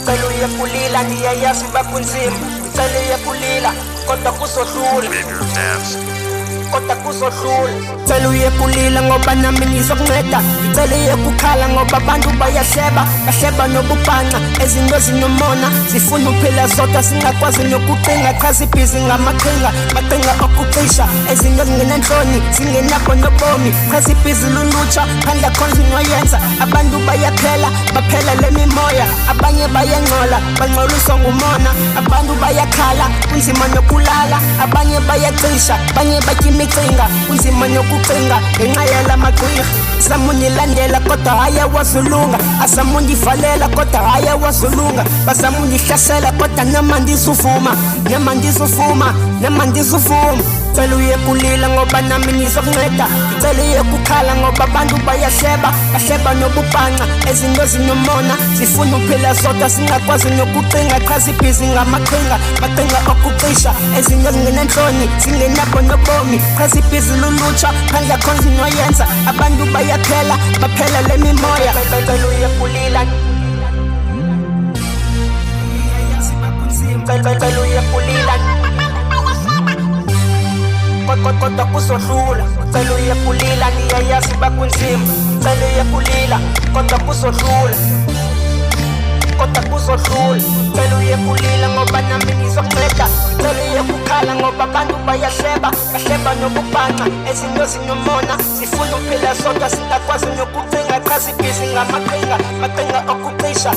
Ngicela uyekulila ngiyayazi bakunzima. Ngicela uyekulila kodwa kuzohlula. Kodwa kuzohlula. Ngicela uyekulila ngoba nami ngizokunceda. Ngicela uyekukhala ngoba abantu bayahleba. Bahleba nobubhanqa ezinto zinomona. Zifuna uphila zodwa singakwazi nokuqinga. Cha zibhizi ngamaqhinga. Maqhinga okucisha ezinto zingenanhloni zingenakho nobomi. Cha zibhizi lulutsha phandla khonzi noyenza. Abantu bayaphela baphela lemimoya. Abanye bayangcola bangcoliswa ngumona. Abantu bayakhala kunzima nokulala. Abanye bayacisha abanye imichinga kunzima nokucinga ngenxa yala magqwirha. Samunye landela kodwa haya wazulunga. Asamunye valela kodwa haya wazulunga. Basamunye hlasela kodwa nama ndizuvuma. Nama ndizuvuma. Nama ndizuvuma. Ngicela uyekulila ngoba nami ngizokunceda. Ngicela uyekukhala ngoba abantu bayahleba. Bahleba nobubhanqa ezinto zinomona. Zifuna uphila zodwa singakwazi nokucinga. Cha zibhizi ngamaqhinga. Maqhinga okucisha ezinto zingenanhloni zingenakho nobomi. Cha zibhizi lulutsha phandle khonzi noyenza. Abantu bayaphela baphela lemimoya. Ngicela uyekulila. Ngicela uyekulila kodwa kuzohlula. Ngicela uyekulila ngiyayazi bakunzima. Ngicela uyekulila kodwa kuzohlula. Kodwa kuzohlula. Ngicela uyekulila ngoba nami ngizokunceda. Ngicela uyekukhala ngoba abantu bayahleba. Bahleba nobubhanqa ezinto zinomona. Zifuna uphila zodwa singakwazi nokucinga. Cha zibhizi ngamaqhinga. Maqhinga okucisha